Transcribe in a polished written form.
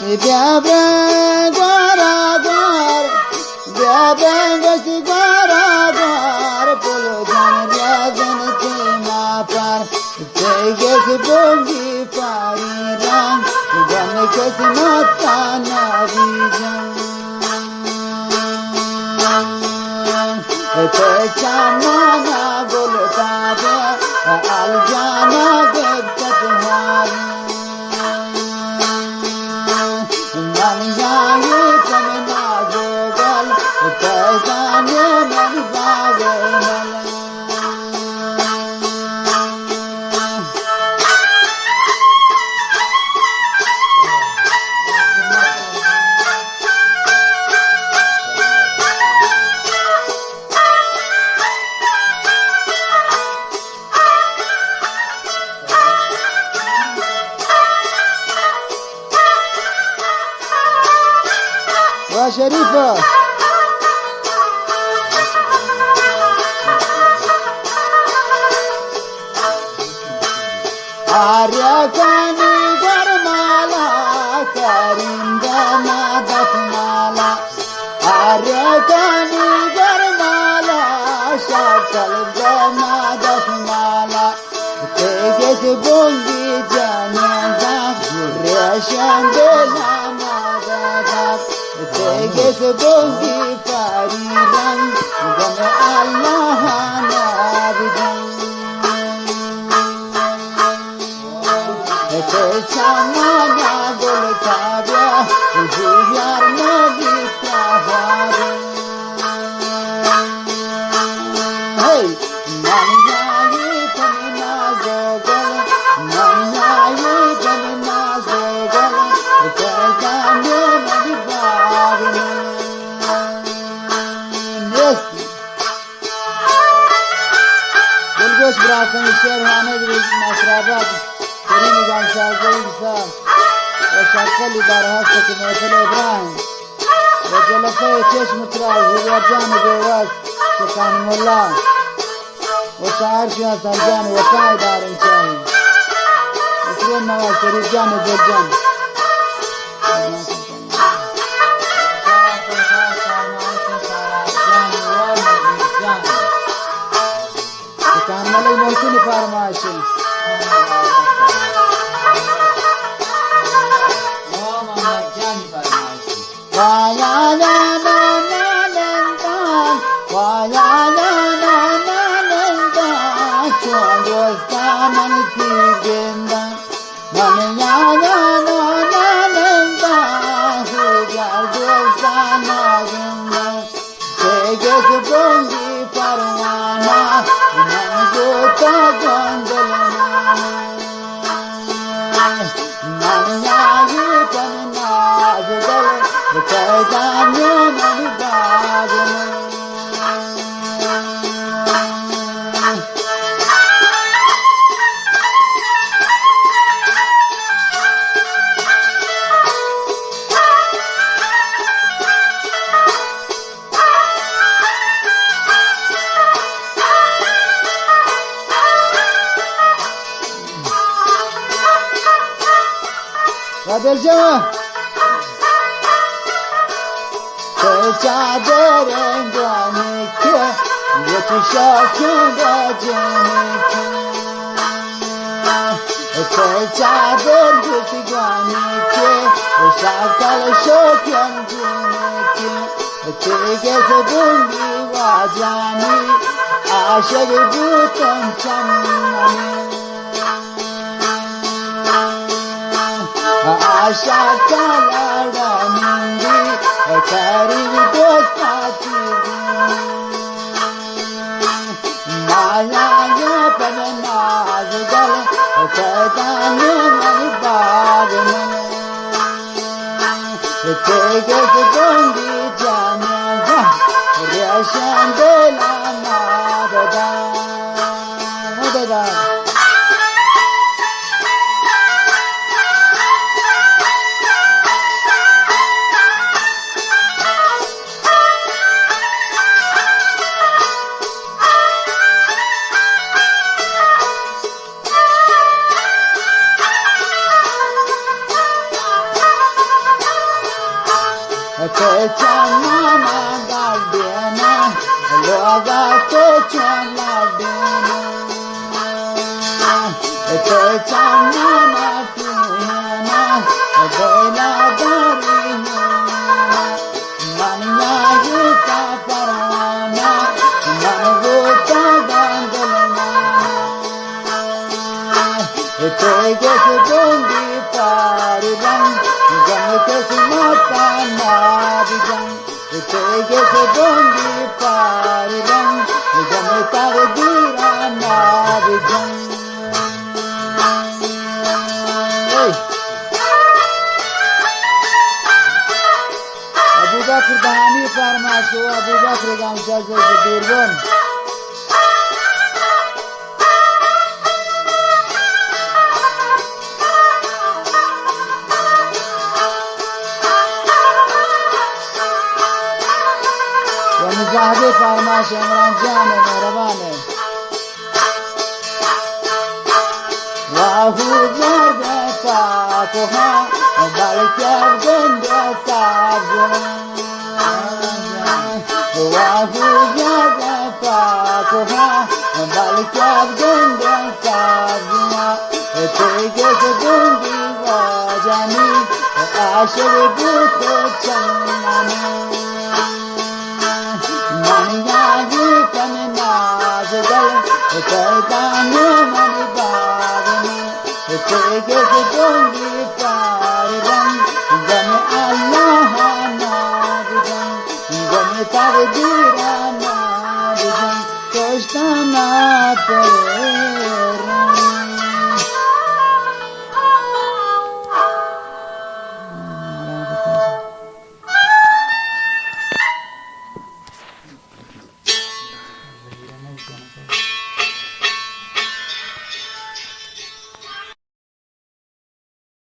Biabra gwara gwar, biabra gosti gwara gwar, polo jan riazan tima par, teges bongi pari rang, gan kes nota navijan. Te chamana bolta de, al jana gebtat hari. Sharifa Arya Kani Garmala Karindana Dasmala Arya Kani Garmala Shakal Jana Dasmala Teges Bongi Jana Reshandela Madada Teges bongi pari rang, gam Allah nabidan. Te chamana bolta bya, juyar nabi prahare. Hey, maniyaye tamna zogal, maniyaye tamna zogal, te jamne nabi Dilgosh Brafan Sher Hamid Nasrabat Karim Jan Shahzad Sahab وشكل إدارة هسه مثل إبراهيم وجلسة چشم تراز هو جان بيواس سكان مولا وشاعر فيها سرجان وفاء دار شاهي اسرين نواز شريف جان جلجان سكان ملي موسوني فارماشي Waya na na na lentan, waya na na na lentan, chuangosta manti genda, manya na na na lentan, chuangosta na genda, teges bongi parwana, manjota gondolana, manya ye panna jugal. Kajanya mani bhagna Radel Jawah Chadar jane ke yetişa kunda jane ke chadar jane ke şakal şokyan jane ke teges bungi vajani aşık butan çamani aşa kalara mindi Karim dostati Maya ya panna jugal Kajanya mani bhagna Teges bongi jana Reshandela madada Madada te chamana gardena, loga te chamadena, te chamana tuena, bela darina, mania yuta parana, manguta gandalana, te gese gondi paridan, gamte sumata nadidan, te gese gondi paridan, gamta dira nadidan. Abu Bakr Bahani farmaso, Abu Bakr gamsa se durban. मुजाहिद फरमाश इमरान जान मेहरबान है वाहू जरता को हाँ बल्कि गंजता वाहू जरता को हाँ बल्कि गंजता तेगे से दूंगी जानी आशिर बुत चलना Maniyaji kannaazgal, kaitanu mani baadne, tege se dongi paridan, gam Allah naadgan, gam tardi